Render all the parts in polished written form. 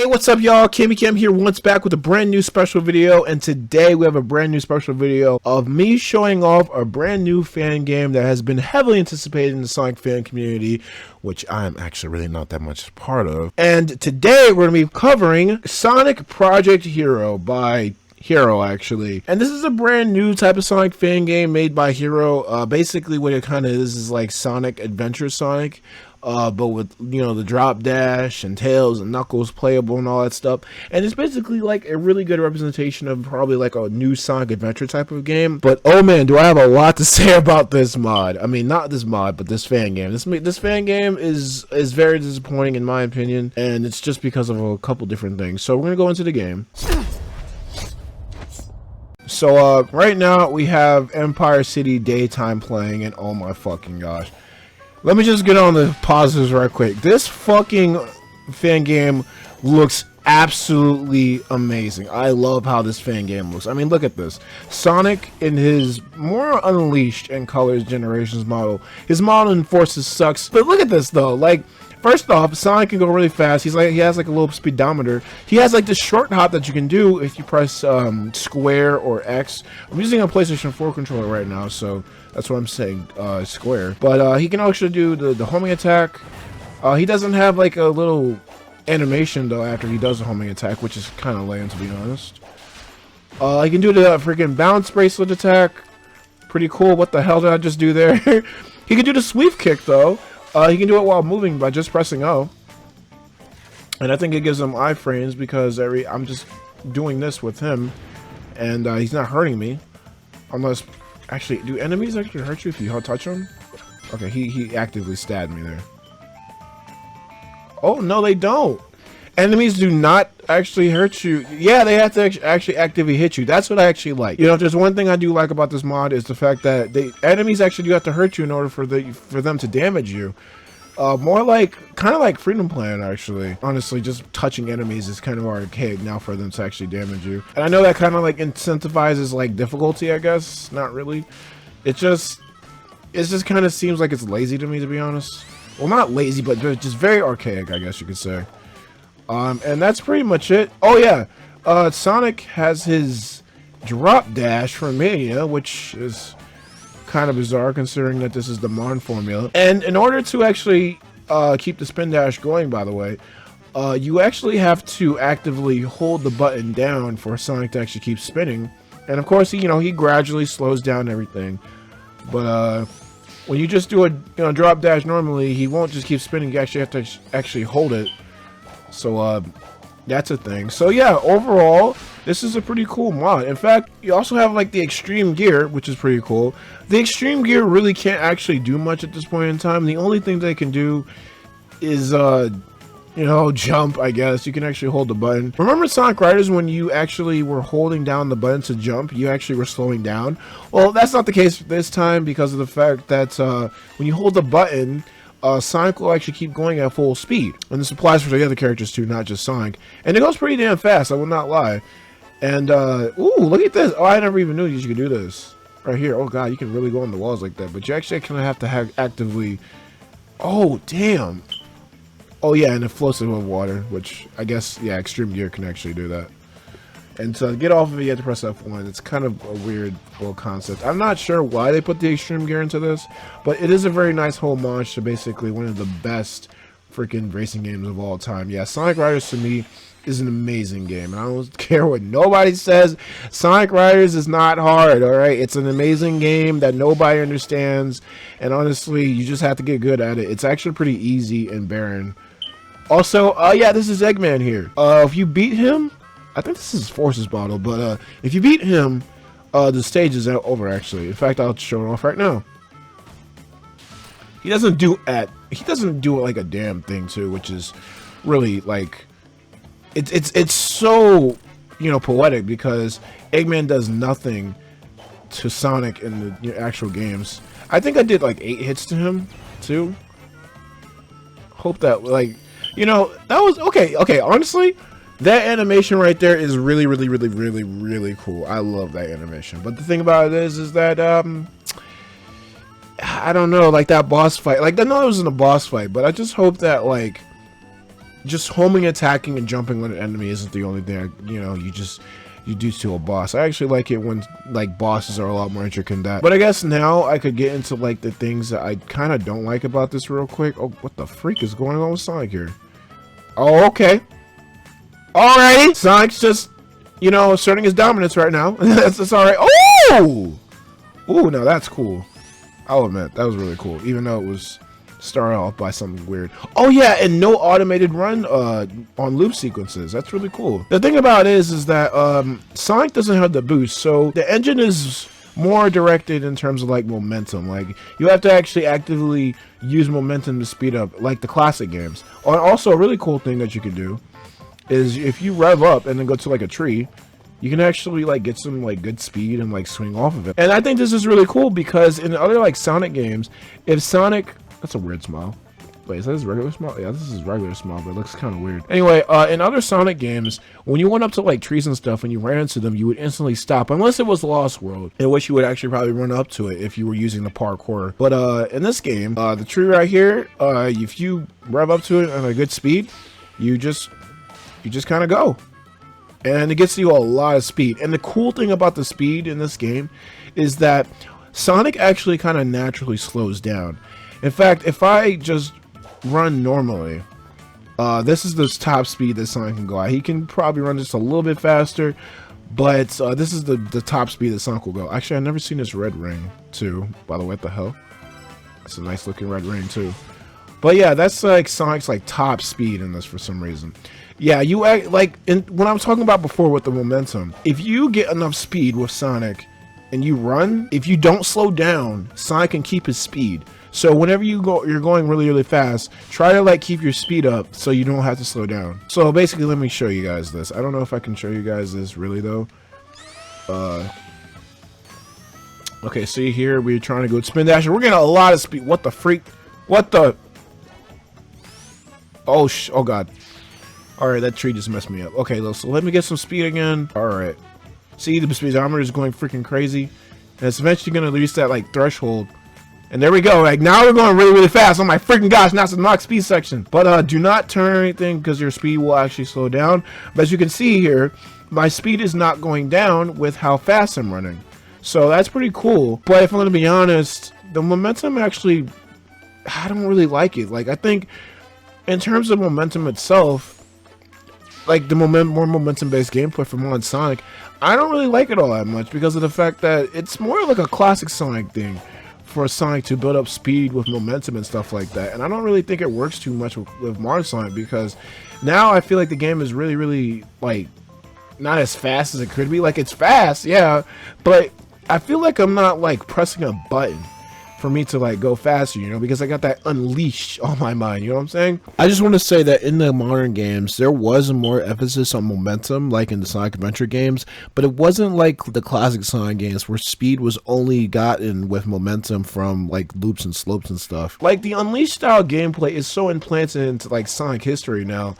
Hey, what's up, y'all? KamyKam here, once back with a brand new special video, and today we have a brand new special video of me showing off a brand new fan game that has been heavily anticipated in the Sonic fan community, which I'm actually really not that much part of. And today we're going to be covering Sonic Project Hero by Hero, actually. And this is a brand new type of Sonic fan game made by Hero. Basically what it kind of is like Sonic Adventure Sonic. But with, you know, the drop dash and Tails and Knuckles playable and all that stuff. And it's basically like a really good representation of probably like a new Sonic Adventure type of game. But oh man, do I have a lot to say about this mod. I mean, not this mod, but this fan game. This fan game is very disappointing in my opinion. And it's just because of a couple different things. So we're going to go into the game. So right now we have Empire City Daytime playing, and oh my fucking gosh. Let me just get on the positives right quick. This fucking fan game looks absolutely amazing. I love how this fan game looks. I mean, look at this. Sonic in his more unleashed and colors generations model. His model in Forces sucks. But look at this though. Like, first off, Sonic can go really fast. He has like a little speedometer. He has like this short hop that you can do if you press square or X. I'm using a PlayStation 4 controller right now, so that's what I'm saying, square. But he can actually do the homing attack. He doesn't have like a little animation though after he does the homing attack, which is kind of lame to be honest. He can do the freaking bounce bracelet attack. Pretty cool. What the hell did I just do there? He can do the sweep kick though. He can do it while moving by just pressing O. And I think it gives him iframes because I'm just doing this with him. And he's not hurting me. Unless, actually, do enemies actually hurt you if you touch them? Okay, he actively stabbed me there. Oh, no, they don't. Enemies do not actually hurt you. Yeah, they have to actually actively hit you. That's what I actually like. You know, if there's one thing I do like about this mod is the fact that enemies actually do have to hurt you in order for them to damage you. More like, kind of like Freedom Plan, actually. Honestly, just touching enemies is kind of archaic now for them to actually damage you. And I know that kind of like incentivizes like difficulty, I guess. Not really. It just kind of seems like it's lazy to me, to be honest. Well, not lazy, but just very archaic, I guess you could say. And that's pretty much it. Oh yeah, Sonic has his drop dash from Mania, which is kind of bizarre considering that this is the Marn formula. And in order to actually keep the spin dash going, by the way, you actually have to actively hold the button down for Sonic to actually keep spinning. And of course, he gradually slows down everything. But when you just do a drop dash normally, he won't just keep spinning. You actually have to actually hold it. So that's a thing. So yeah, overall this is a pretty cool mod. In fact, you also have like the extreme gear, which is pretty cool. The extreme gear really can't actually do much at this point in time. The only thing they can do is jump, I guess. You can actually hold the button. Remember Sonic Riders, when you actually were holding down the button to jump, you actually were slowing down? Well, that's not the case this time because of the fact that when you hold the button, Sonic will actually keep going at full speed. And this applies for the other characters too, not just Sonic. And it goes pretty damn fast, I will not lie. And, ooh, look at this. Oh, I never even knew you could do this. Right here. Oh, God, you can really go on the walls like that. But you actually kind of have to actively... Oh, damn. Oh, yeah, and it floats above water, which I guess, yeah, Extreme Gear can actually do that. And to get off of it, you have to press F1. It's kind of a weird little concept. I'm not sure why they put the extreme gear into this, but it is a very nice homage to basically one of the best freaking racing games of all time. Yeah, Sonic Riders to me is an amazing game, and I don't care what nobody says. Sonic Riders is not hard, alright? It's an amazing game that nobody understands, and honestly, you just have to get good at it. It's actually pretty easy and barren. Also, yeah, this is Eggman here. If you beat him, I think this is Forces bottle, but if you beat him, the stage is over actually. In fact, I'll show it off right now. He doesn't do it like a damn thing too, which is really like it's so, poetic because Eggman does nothing to Sonic in the actual games. I think I did like 8 hits to him too. Hope that that was okay. Okay, honestly, that animation right there is really, really, really, really, really cool. I love that animation. But the thing about it is that I don't know, like that boss fight. Like, I know it wasn't a boss fight, but I just hope that like just homing, attacking, and jumping on an enemy isn't the only thing, you know, you do to a boss. I actually like it when like bosses are a lot more intricate than that. But I guess now I could get into like the things that I kind of don't like about this real quick. Oh, what the freak is going on with Sonic here? Oh, okay. Alrighty. Sonic's just, you know, asserting his dominance right now. That's alright. Oh! Ooh, now that's cool. I'll admit, that was really cool. Even though it was started off by something weird. Oh yeah, and no automated run on loop sequences. That's really cool. The thing about it is that Sonic doesn't have the boost, so the engine is more directed in terms of like momentum. Like you have to actually actively use momentum to speed up, like the classic games. Also, a really cool thing that you can do is if you rev up and then go to like a tree, you can actually like get some like good speed and like swing off of it. And I think this is really cool because in other like Sonic games, if Sonic, that's a weird smile. Wait, is that his regular smile? Yeah, this is his regular smile, but it looks kind of weird. Anyway, in other Sonic games, when you went up to like trees and stuff and you ran into them, you would instantly stop, unless it was Lost World, in which you would actually probably run up to it if you were using the parkour. But in this game, the tree right here, if you rev up to it at a good speed, you just kind of go. And it gets you a lot of speed. And the cool thing about the speed in this game is that Sonic actually kind of naturally slows down. In fact, if I just run normally, this is the top speed that Sonic can go at. He can probably run just a little bit faster, but this is the top speed that Sonic will go. Actually, I've never seen this red ring too. By the way, what the hell? It's a nice looking red ring too. But yeah, that's like Sonic's like top speed in this for some reason. Yeah, you act like when I was talking about before with the momentum, if you get enough speed with Sonic and you run, if you don't slow down, Sonic can keep his speed. So whenever you're going really, really fast, try to like keep your speed up so you don't have to slow down. So basically, let me show you guys this. I don't know if I can show you guys this really though. Okay, see here, we're trying to go spin dash. We're getting a lot of speed. What the freak? What the? Oh, oh God. Alright, that tree just messed me up. Okay, so let me get some speed again. Alright. See, the speedometer is going freaking crazy. And it's eventually going to reach that, like, threshold. And there we go. Like, now we're going really, really fast. Oh my freaking gosh, now it's the max speed section. But do not turn anything because your speed will actually slow down. But as you can see here, my speed is not going down with how fast I'm running. So that's pretty cool. But if I'm going to be honest, the momentum actually, I don't really like it. Like, I think in terms of momentum itself, like the more momentum-based gameplay from on Sonic, I don't really like it all that much because of the fact that it's more like a classic Sonic thing for Sonic to build up speed with momentum and stuff like that. And I don't really think it works too much with modern Sonic because now I feel like the game is really, really like not as fast as it could be. Like it's fast, yeah, but I feel like I'm not like pressing a button for me to like go faster, you know, because I got that unleashed on my mind, you know what I'm saying? I just want to say that in the modern games, there was more emphasis on momentum, like in the Sonic Adventure games, but it wasn't like the classic Sonic games where speed was only gotten with momentum from like loops and slopes and stuff. Like the Unleashed style gameplay is so implanted into like Sonic history now,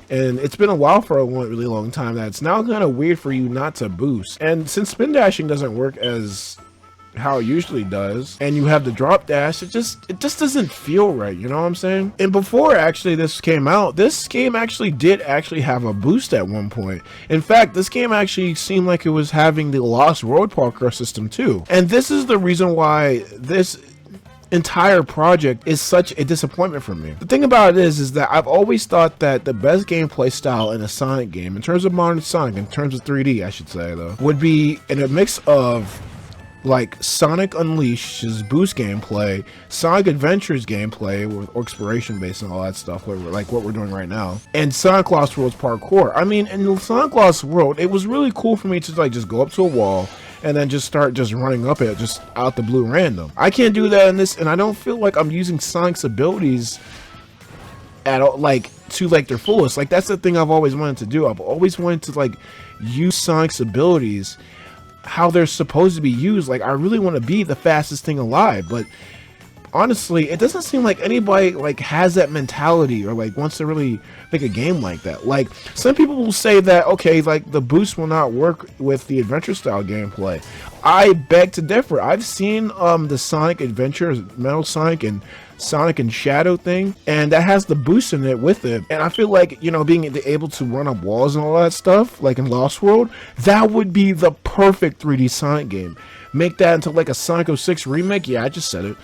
and it's been a while for a really long time that it's now kind of weird for you not to boost. And since spin dashing doesn't work as how it usually does, and you have the drop dash, it just doesn't feel right, you know what I'm saying? And before actually this came out, this game actually did have a boost at one point. In fact, this game actually seemed like it was having the Lost World parkour system too. And this is the reason why this entire project is such a disappointment for me. The thing about it is that I've always thought that the best gameplay style in a Sonic game, in terms of modern Sonic, in terms of 3D I should say though, would be in a mix of like Sonic Unleashed's boost gameplay, Sonic Adventure's gameplay with exploration based and all that stuff, like what we're doing right now, and Sonic Lost World's parkour. I mean, in Sonic Lost World, it was really cool for me to like just go up to a wall and then just start just running up it just out the blue random. I can't do that in this, and I don't feel like I'm using Sonic's abilities at all, like to like their fullest. Like that's the thing I've always wanted to do. I've always wanted to like use Sonic's abilities how they're supposed to be used. Like I really want to be the fastest thing alive, but honestly, it doesn't seem like anybody like has that mentality or like wants to really make a game like that. Like some people will say that okay, like the boost will not work with the adventure style gameplay. I beg to differ. I've seen the Sonic Adventure, Metal Sonic and Sonic and Shadow thing, and that has the boost in it with it, and I feel like, you know, being able to run up walls and all that stuff like in Lost World, that would be the perfect 3D Sonic game. Make that into like a Sonic 06 remake. Yeah, I just said it.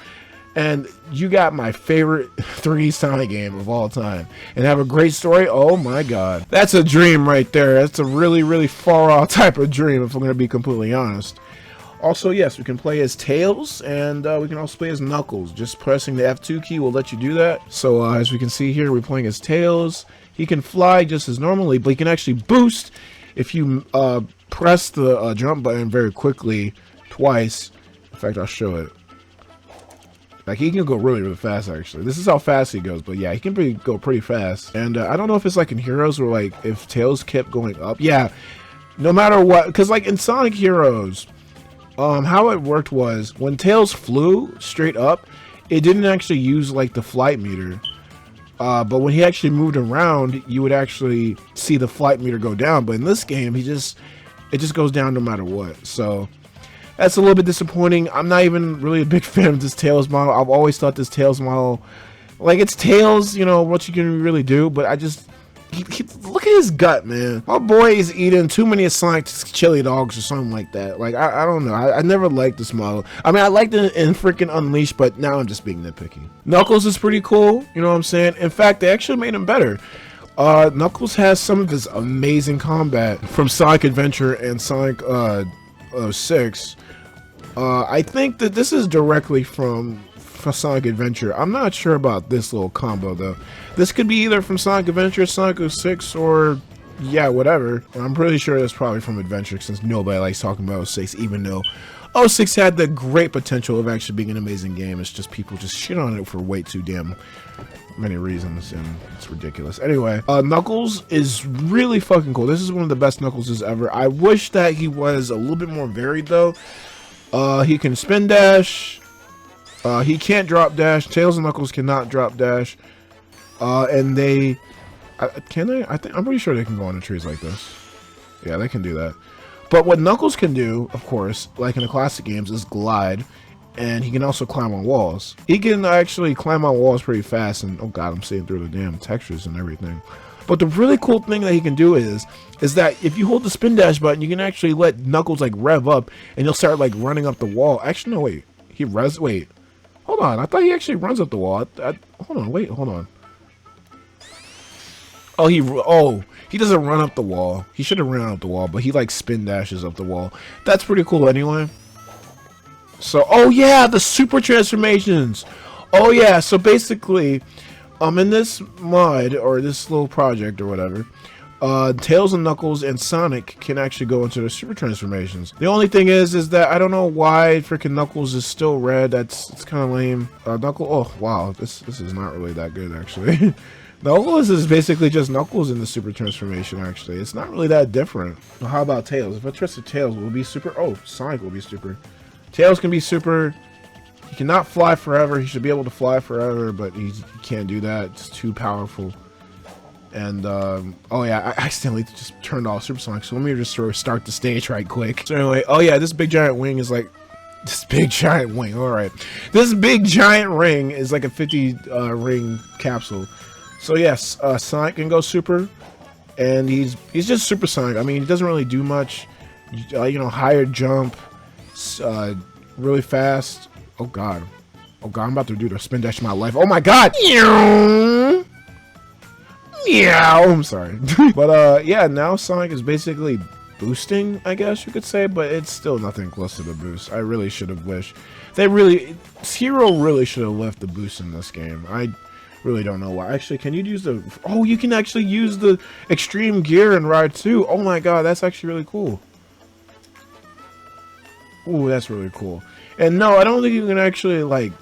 And you got my favorite 3D Sonic game of all time. And have a great story. Oh my god. That's a dream right there. That's a really, really far off type of dream, if I'm going to be completely honest. Also, yes, we can play as Tails, and we can also play as Knuckles. Just pressing the F2 key will let you do that. So, as we can see here, we're playing as Tails. He can fly just as normally, but he can actually boost if you press the jump button very quickly twice. In fact, I'll show it. Like, he can go really, really fast, actually. This is how fast he goes, but yeah, he can go pretty fast. And I don't know if it's like in Heroes or like if Tails kept going up. Yeah, no matter what, because like in Sonic Heroes, how it worked was when Tails flew straight up, it didn't actually use like the flight meter. But when he actually moved around, you would actually see the flight meter go down. But in this game, it just goes down no matter what. So that's a little bit disappointing. I'm not even really a big fan of this Tails model. I've always thought this Tails model, like, it's Tails, you know, what you can really do, but I just, look at his gut, man. My boy is eating too many Sonic chili dogs or something like that. Like, I don't know. I never liked this model. I mean, I liked it in freaking Unleashed, but now I'm just being nitpicky. Knuckles is pretty cool, you know what I'm saying? In fact, they actually made him better. Knuckles has some of his amazing combat from Sonic Adventure and Sonic 06. I think that this is directly from Sonic Adventure. I'm not sure about this little combo though. This could be either from Sonic Adventure, Sonic 06, or yeah, whatever. I'm pretty sure it's probably from Adventure since nobody likes talking about 06, even though 06 had the great potential of actually being an amazing game. It's just people just shit on it for way too damn many reasons, and it's ridiculous. Anyway, Knuckles is really fucking cool. This is one of the best Knuckles ever. I wish that he was a little bit more varied though. He can spin dash. He can't drop dash. Tails and Knuckles cannot drop dash. And they, can they? I'm pretty sure they can go on the trees like this. Yeah, they can do that. But what Knuckles can do, of course, like in the classic games, is glide. And he can also climb on walls. He can actually climb on walls pretty fast. And oh god, I'm seeing through the damn textures and everything. But the really cool thing that he can do is that if you hold the spin dash button, you can actually let Knuckles like rev up, and he'll start like running up the wall. Actually, no, wait. Wait. Hold on. I thought he actually runs up the wall. Hold on. Wait. Hold on. Oh, he doesn't run up the wall. He should have ran up the wall, but he like spin dashes up the wall. That's pretty cool anyway. So, oh yeah, the super transformations. Oh yeah, so basically, in this mod or this little project or whatever, Tails and Knuckles and Sonic can actually go into the super transformations. The only thing is that I don't know why freaking Knuckles is still red. It's kind of lame. Knuckles. Oh wow, this is not really that good actually. Knuckles is basically just Knuckles in the super transformation. Actually, it's not really that different. Well, how about Tails? If I trusted Tails, will be super. Oh, Sonic will be super. Tails can be super. He cannot fly forever. He should be able to fly forever, but he can't do that. It's too powerful. And, oh yeah, I accidentally just turned off Supersonic, so let me just sort of start the stage right quick. So anyway, oh yeah, this big giant wing is like, this big giant wing, alright. This big giant ring is like a 50 ring capsule. So yes, Sonic can go super, and he's just Super Sonic. I mean, he doesn't really do much. You know, higher jump, really fast. Oh god, I'm about to do the spin dash of my life. Oh my god! Yeah, I'm sorry. But yeah, now Sonic is basically boosting, I guess you could say, but it's still nothing close to the boost. I really should have wished. Hero really should have left the boost in this game. I really don't know why. Actually, can you use the, oh, you can actually use the extreme gear in Ride 2. Oh my god, that's actually really cool. Ooh, that's really cool. And no, I don't think you can actually, like,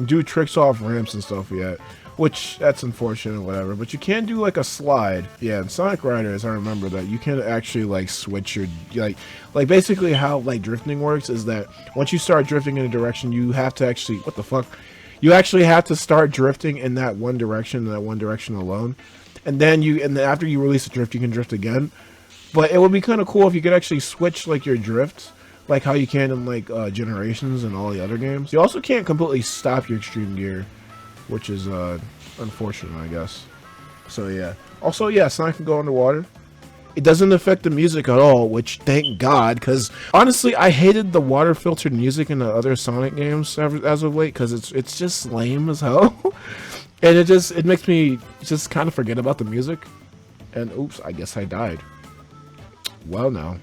do tricks off ramps and stuff yet. Which, that's unfortunate, whatever. But you can do, like, a slide. Yeah, in Sonic Riders, I remember that. You can actually, like, switch your, like, basically how, like, drifting works is that once you start drifting in a direction, you have to actually, what the fuck? You actually have to start drifting in that one direction, alone, and then after you release the drift, you can drift again. But it would be kind of cool if you could actually switch like your drift, like how you can in like Generations and all the other games. You also can't completely stop your extreme gear, which is unfortunate, I guess. So yeah. Also, yeah, Sonic can go underwater. It doesn't affect the music at all, which thank God, because honestly, I hated the water filtered music in the other Sonic games as of late, because it's just lame as hell, and it makes me just kind of forget about the music. And oops, I guess I died. Well, now.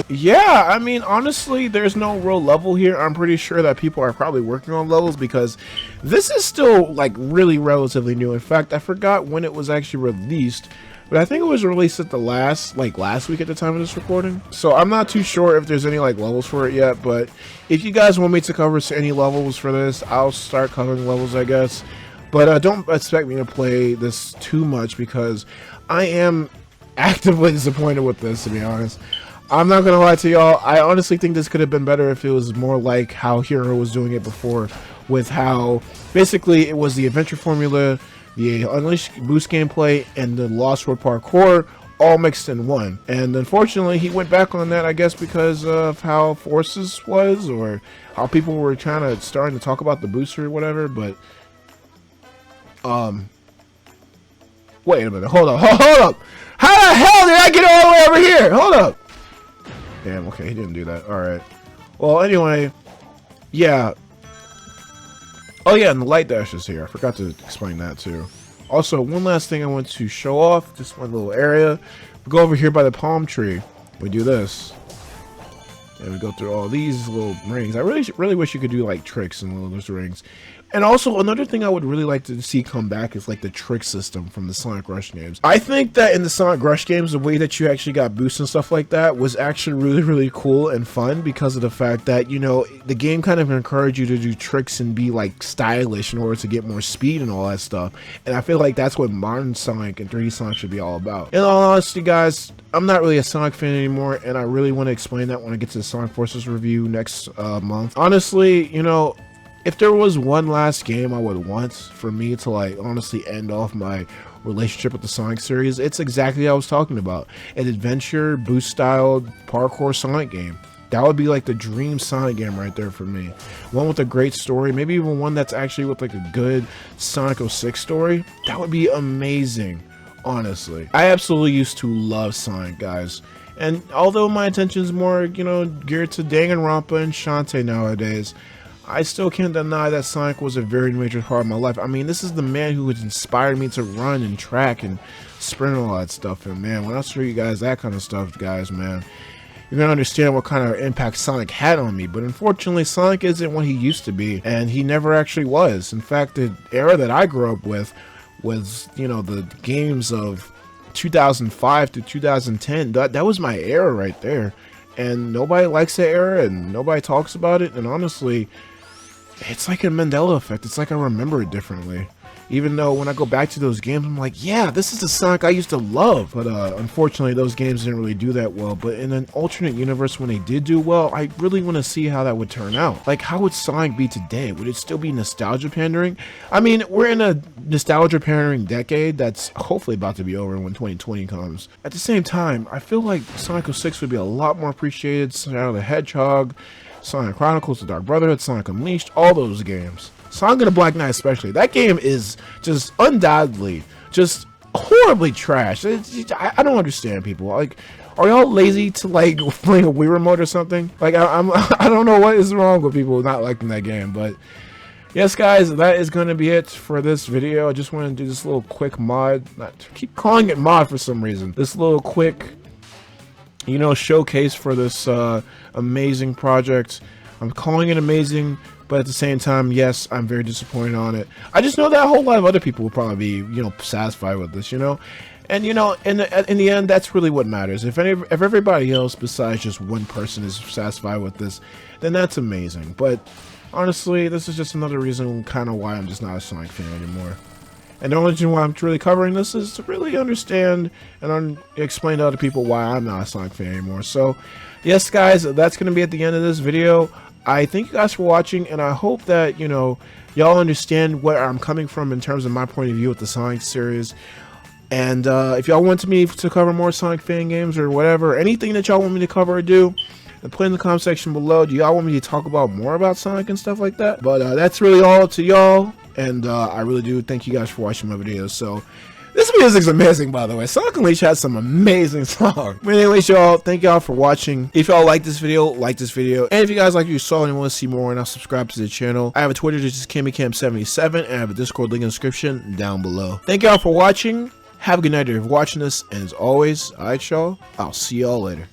Yeah, I mean, honestly, there's no real level here. I'm pretty sure that people are probably working on levels because this is still like really relatively new. In fact, I forgot when it was actually released, but I think it was released at the last week at the time of this recording. So I'm not too sure if there's any like levels for it yet, but if you guys want me to cover any levels for this, I'll start covering levels, I guess. But don't expect me to play this too much because I am actively disappointed with this, to be honest. I'm not gonna lie to y'all, I honestly think this could have been better if it was more like how Hero was doing it before, with how basically it was the adventure formula, the Unleashed boost gameplay, and the Lost World parkour all mixed in one. And unfortunately he went back on that, I guess because of how Forces was, or how people were kind of starting to talk about the booster or whatever. But wait a minute, hold up. How the hell did I get all the way over here? Hold up. Damn, okay, he didn't do that. Alright. Well, anyway, yeah. Oh yeah, and the light dash is here. I forgot to explain that too. Also, one last thing I want to show off, just one little area. We go over here by the palm tree. We do this. And we go through all these little rings. I really wish you could do like tricks in those rings. And also, another thing I would really like to see come back is like the trick system from the Sonic Rush games. I think that in the Sonic Rush games, the way that you actually got boosts and stuff like that was actually really cool and fun because of the fact that, you know, the game kind of encouraged you to do tricks and be like stylish in order to get more speed and all that stuff. And I feel like that's what modern Sonic and 3D Sonic should be all about. In all honesty, guys, I'm not really a Sonic fan anymore, and I really want to explain that when I get to the Sonic Forces review next month. Honestly, you know, if there was one last game I would want for me to like honestly end off my relationship with the Sonic series, it's exactly what I was talking about. An adventure, boost styled, parkour Sonic game. That would be like the dream Sonic game right there for me. One with a great story, maybe even one that's actually with like a good Sonic 06 story. That would be amazing, honestly. I absolutely used to love Sonic, guys. And although my attention is more, you know, geared to Danganronpa and Shantae nowadays, I still can't deny that Sonic was a very major part of my life. I mean, this is the man who has inspired me to run and track and sprint and all that stuff. And man, when I show you guys that kind of stuff, guys, man, you're gonna understand what kind of impact Sonic had on me. But unfortunately, Sonic isn't what he used to be, and he never actually was. In fact, the era that I grew up with was, you know, the games of 2005 to 2010. That was my era right there. And nobody likes that era, and nobody talks about it. And honestly, it's like a Mandela effect. It's like I remember it differently. Even though when I go back to those games, I'm like, yeah, this is the Sonic I used to love. But unfortunately, those games didn't really do that well. But in an alternate universe, when they did do well, I really want to see how that would turn out. Like, how would Sonic be today? Would it still be nostalgia pandering? I mean, we're in a nostalgia pandering decade that's hopefully about to be over when 2020 comes. At the same time, I feel like Sonic 06 would be a lot more appreciated. Sonic the Hedgehog, Sonic Chronicles, The Dark Brotherhood, Sonic Unleashed, all those games. Sonic and the Black Knight especially. That game is just undoubtedly just horribly trash. I don't understand people. Like, are y'all lazy to like playing a Wii remote or something? Like, I don't know what is wrong with people not liking that game. But yes, guys, that is going to be it for this video. I just want to do this little quick mod. Keep calling it mod for some reason. This little quick, you know, showcase for this amazing project. I'm calling it amazing, but at the same time, yes, I'm very disappointed on it. I just know that a whole lot of other people will probably be, you know, satisfied with this, you know. And you know, in the end, that's really what matters. If everybody else besides just one person is satisfied with this, then that's amazing. But honestly, this is just another reason kind of why I'm just not a Sonic fan anymore. And the only reason why I'm really covering this is to really understand and explain to other people why I'm not a Sonic fan anymore. So, yes, guys, that's going to be at the end of this video. I thank you guys for watching, and I hope that, you know, y'all understand where I'm coming from in terms of my point of view with the Sonic series. And if y'all want me to cover more Sonic fan games or whatever, anything that y'all want me to cover or do, put in the comment section below. Do y'all want me to talk about more about Sonic and stuff like that? But that's really all to y'all, and I really do thank you guys for watching my videos. So this music's amazing, by the way. Sonic Unleashed has some amazing songs. But anyways, y'all, thank y'all for watching. If y'all like this video, like this video. And if you guys like what you saw and want to see more, and I'll subscribe to the channel. I have a Twitter, which is KamyKam77, and I have a Discord link in the description down below. Thank y'all for watching. Have a good night if you're watching this, and as always, alright y'all, I'll see y'all later.